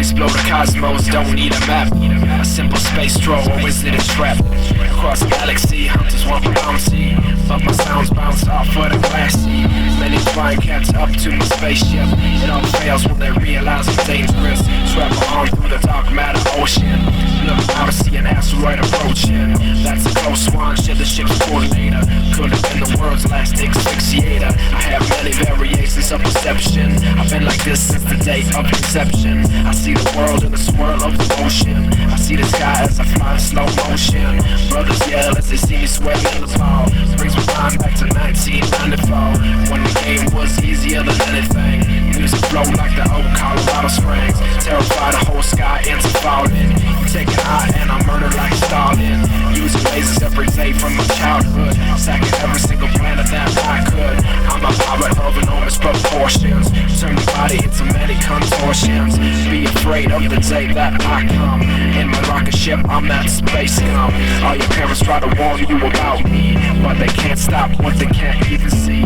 Explore the cosmos, don't need a map. A simple space stroll, or is it a trap? Across the galaxy, hunters want bounty, but my sounds bounce off for the glassy. Many try and catch up to my spaceship. It all fails when they realize I'm dangerous. Travel on through the dark matter ocean. Look out to see an asteroid approaching. That's a close one, shit the ship's coordinator. Could have been the world's last asphyxiator. I have many variations of perception. I've been like this since the day of conception. I see the world in the swirl of the ocean. I see the sky as I fly in slow motion. Brothers yell as they see me sweating in the ball. Brings my mind back to 1994, when the game was easier than anything. Music flow like the old Colorado Springs. Terrify the whole sky into falling. You take an eye and I'm murdered like Stalin. Using lasers every day from my childhood. Sacking every single planet that I could. I'm a power of enormous proportions. Turn the body into many contortions. Be afraid of the day that I come. In my rocket ship, I'm that space scum. All your parents try to warn you about me, but they can't stop what they can't even see.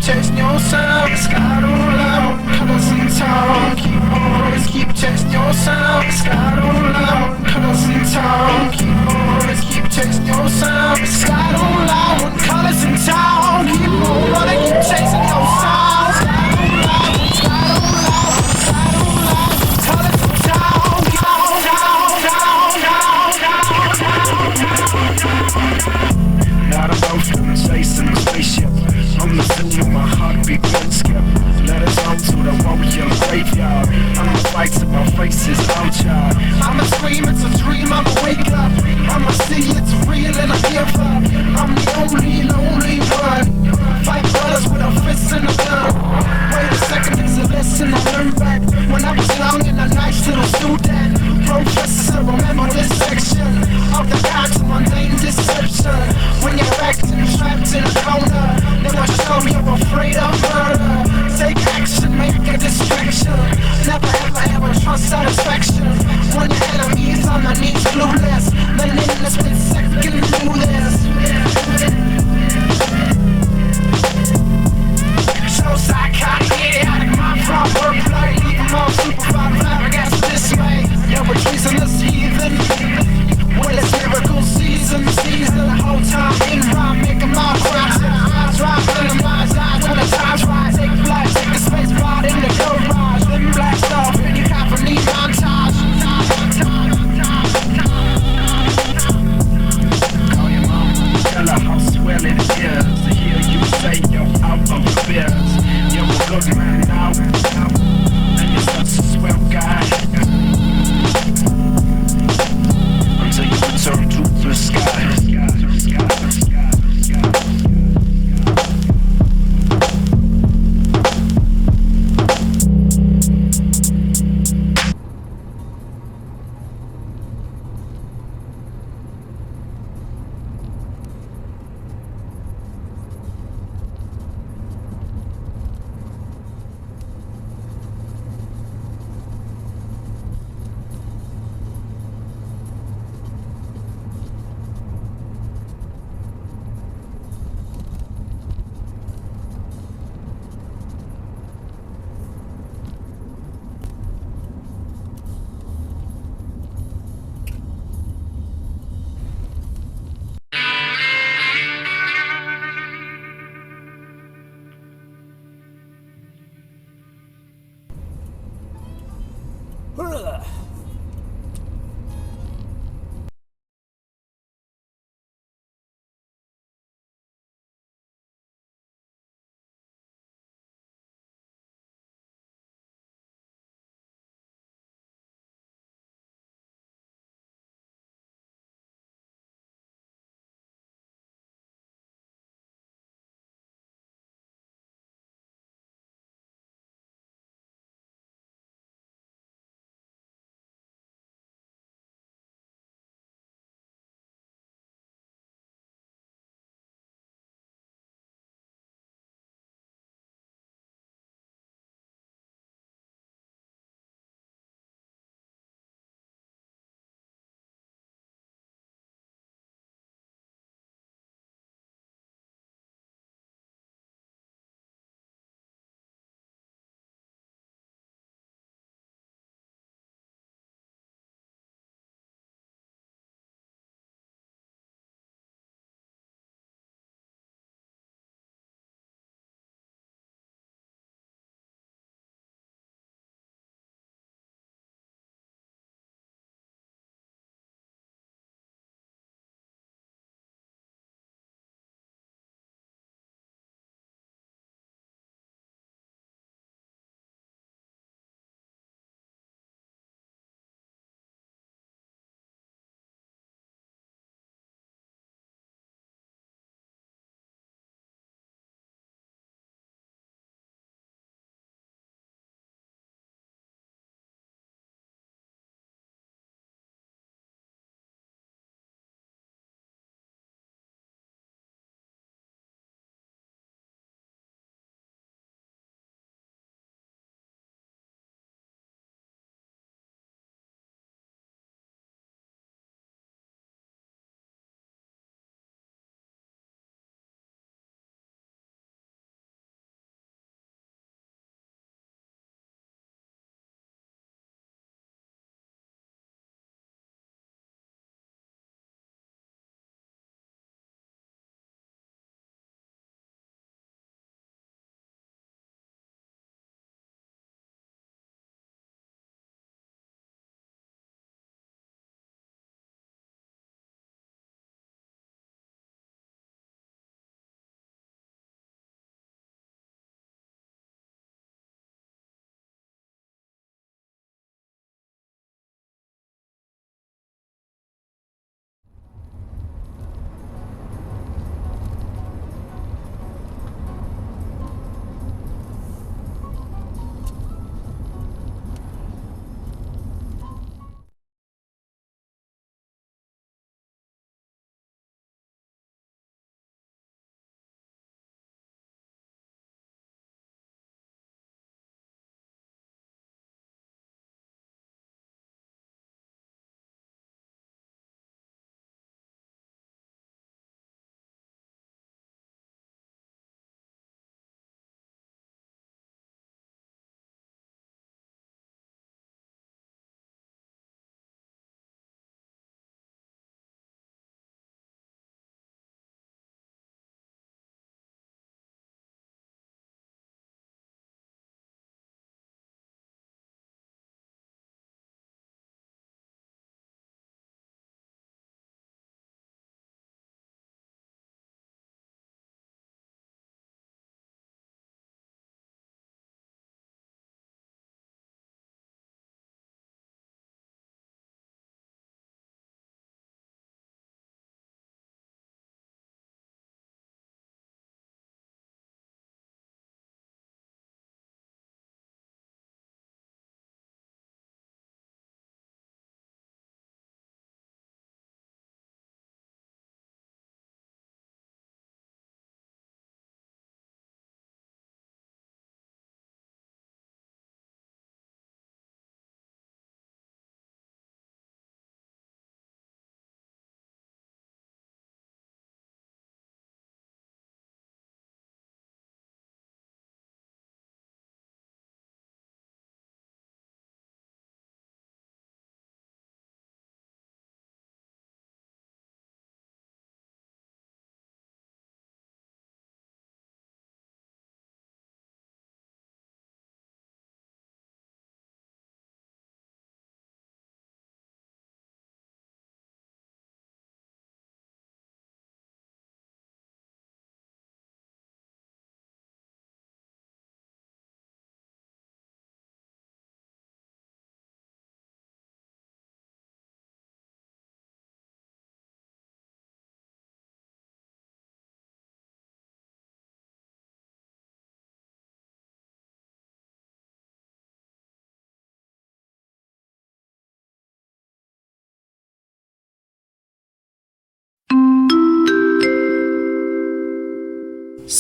Chasing your sound, the sky don't lie when colors in town. Keep always keep chasing your sound, the sky don't lie when colors in town. Keep always keep chasing your sound, the sky don't lie when colors in town. Keep on running, keep chasing your sound. Sky don't lie when sky don't lie when sky don't lie when colors in town. Not about them chasing the spaceship. I'm the zoo of my heartbeat won't skip. Let us on to the warrior graveyard. I'ma fight till my face is outside. I'ma scream, it's a dream, I'ma wake up. I'ma see it's real and I give up. I'm the only lonely one. Fight brothers with a fist in the gun. Wait a second, there's a lesson I learned back when I was young and a nice little student. Professor, remember this section of the guide to mundane deception. When you're acting trapped in a corner, they will show you're afraid of murder. Take action, make a distraction. Never ever ever trust satisfaction. When your enemy is on the knees clueless, then in a split second do this. So psychotic, idiotic, mind from wordplay. Leave them all supervised, flabbergasted this way. Yeah, we're chasing this heathen. Well, it's miracle season. The whole time in rhyme, making my crimes. I drive in the mind's eye when the time's right. Take flight, take the space ride in the garage. Then blast off in your company montage. Call your mom, tell her how swell it is to hear you say you're out of the biz. You're a good man now, and you're such a swell guy. Until you return to the sky.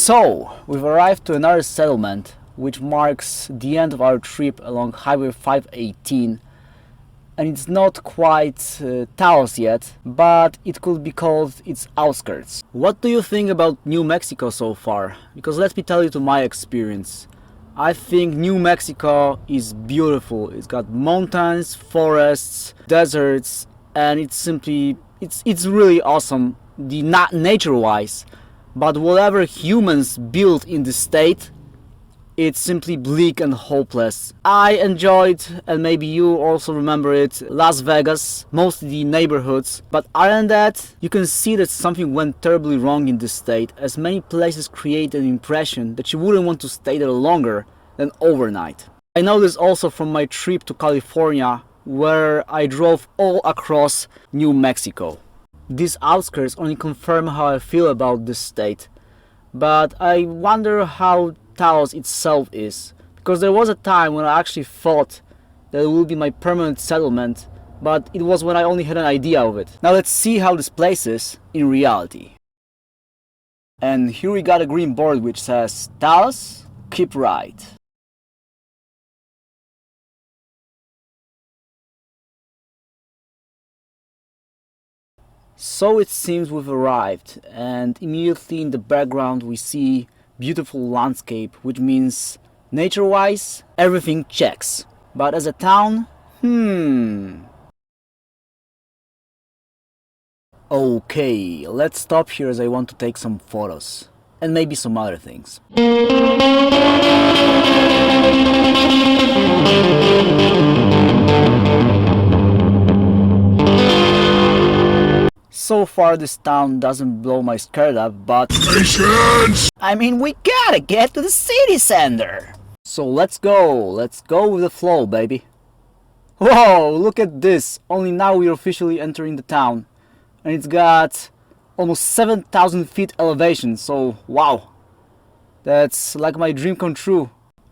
So, we've arrived to another settlement, which marks the end of our trip along Highway 518, and it's not quite Taos yet, but it could be called its outskirts. What do you think about New Mexico so far? Because let me tell you to my experience. I think New Mexico is beautiful. It's got mountains, forests, deserts, and it's really awesome, nature-wise. But whatever humans built in the state, it's simply bleak and hopeless. I enjoyed, and maybe you also remember it, Las Vegas, mostly the neighborhoods. But other than that, you can see that something went terribly wrong in this state, as many places create an impression that you wouldn't want to stay there longer than overnight. I know this also from my trip to California, where I drove all across New Mexico. These outskirts only confirm how I feel about this state, but I wonder how Taos itself is, because there was a time when I actually thought that it would be my permanent settlement, but it was when I only had an idea of it. Now let's see how this place is in reality. And here we got a green board which says, Taos, keep right. So it seems we've arrived, and immediately in the background we see beautiful landscape, which means nature-wise everything checks. But as a town, Okay, let's stop here as I want to take some photos. And maybe some other things. So far this town doesn't blow my skirt up, but patience! I mean, we gotta get to the city center! So let's go with the flow, baby. Whoa, look at this! Only now we're officially entering the town. And it's got almost 7,000 feet elevation, so wow. That's like my dream come true.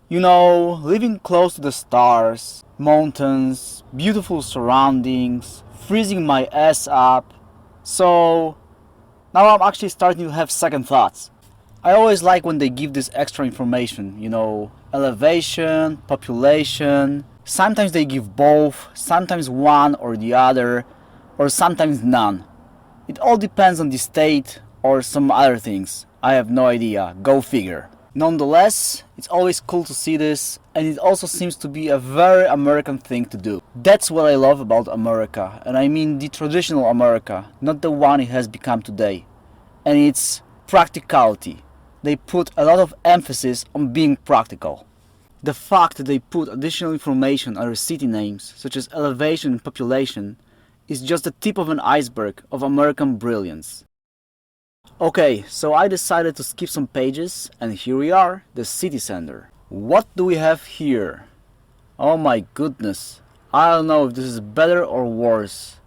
You know, living close to the stars, mountains, beautiful surroundings, freezing my ass up. So now I'm actually starting to have second thoughts. I always like when they give this extra information, you know, elevation, population. Sometimes they give both, sometimes one or the other, or sometimes none. It all depends on the state or some other things. I have no idea, go figure. Nonetheless, it's always cool to see this, and it also seems to be a very American thing to do. That's what I love about America, and I mean the traditional America, not the one it has become today. And it's practicality. They put a lot of emphasis on being practical. The fact that they put additional information under city names, such as elevation and population, is just the tip of an iceberg of American brilliance. Okay, so I decided to skip some pages, and here we are, the city center. What do we have here? Oh my goodness, I don't know if this is better or worse.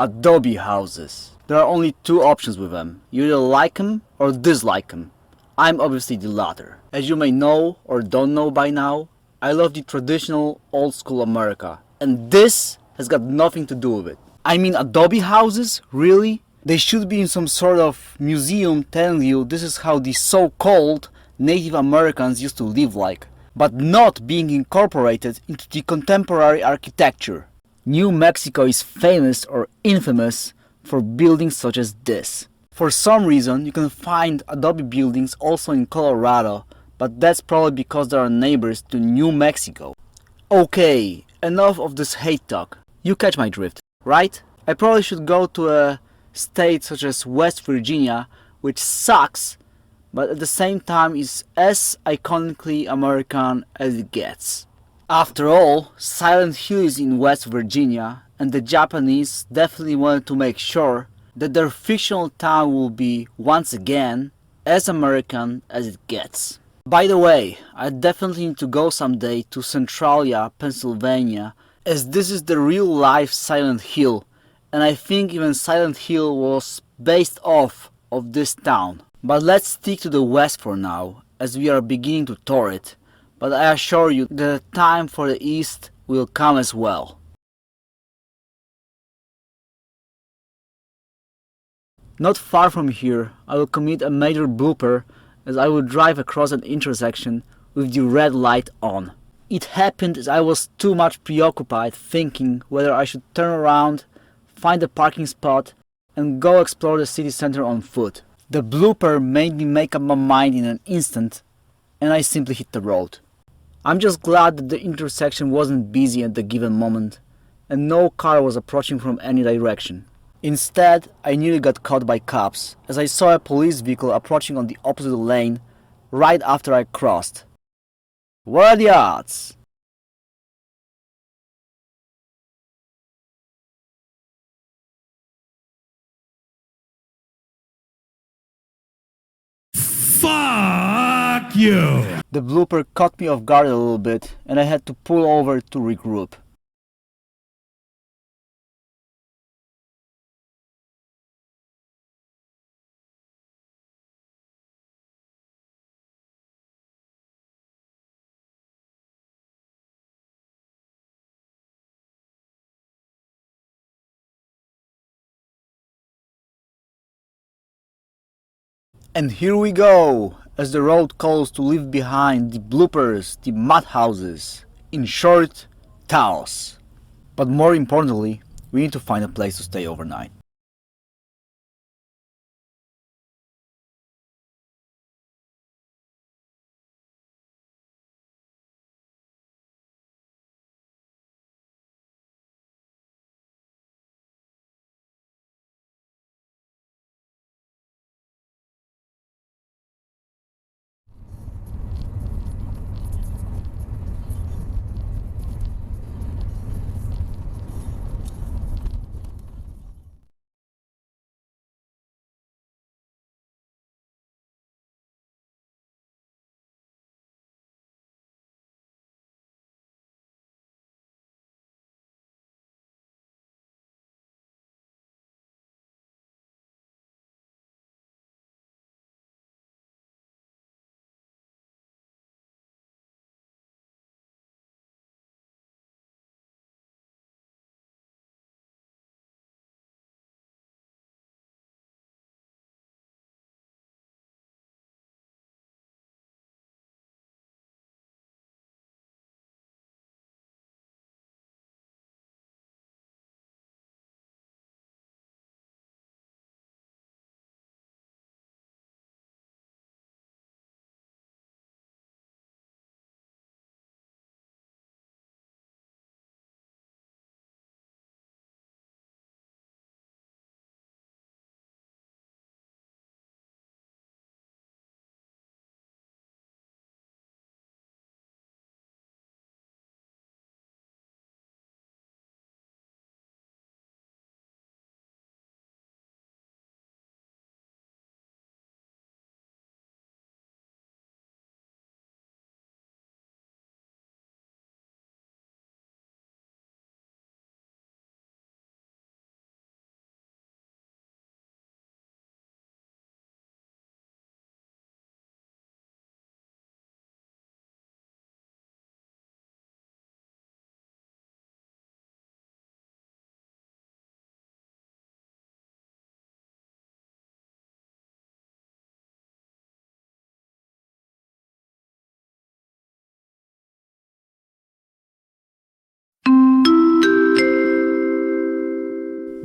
Adobe houses. There are only two options with them. You either like them or dislike them. I'm obviously the latter. As you may know or don't know by now, I love the traditional old school America, and this has got nothing to do with it. I mean, Adobe houses? Really? They should be in some sort of museum telling you this is how the so-called Native Americans used to live like, but not being incorporated into the contemporary architecture. New Mexico is famous or infamous for buildings such as this. For some reason, you can find Adobe buildings also in Colorado, but that's probably because they are neighbors to New Mexico. Okay, enough of this hate talk. You catch my drift, right? I probably should go to a state such as West Virginia, which sucks, but at the same time is as iconically American as it gets. After all, Silent Hill is in West Virginia, and the Japanese definitely wanted to make sure that their fictional town will be, once again, as American as it gets. By the way, I definitely need to go someday to Centralia, Pennsylvania, as this is the real life Silent Hill, and I think even Silent Hill was based off of this town. But let's stick to the west for now, as we are beginning to tour it, but I assure you that the time for the east will come as well. Not far from here, I will commit a major blooper as I would drive across an intersection with the red light on. It happened as I was too much preoccupied thinking whether I should turn around, find a parking spot, and go explore the city center on foot. The blooper made me make up my mind in an instant, and I simply hit the road. I'm just glad that the intersection wasn't busy at the given moment, and no car was approaching from any direction. Instead, I nearly got caught by cops, as I saw a police vehicle approaching on the opposite lane right after I crossed. What are the odds? Fuck you! The blooper caught me off guard a little bit, and I had to pull over to regroup. And here we go, as the road calls to leave behind the bloopers, the mud houses, in short, Taos. But more importantly, we need to find a place to stay overnight.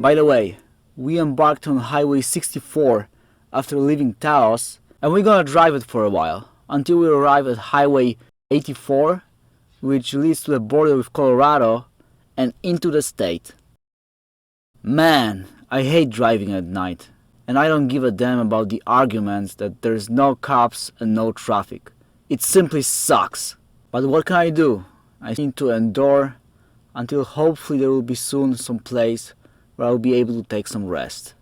By the way, we embarked on Highway 64 after leaving Taos, and we're gonna drive it for a while, until we arrive at Highway 84, which leads to the border with Colorado, and into the state. Man, I hate driving at night, and I don't give a damn about the arguments that there's no cops and no traffic. It simply sucks. But what can I do? I need to endure until hopefully there will be soon some place where I'll be able to take some rest.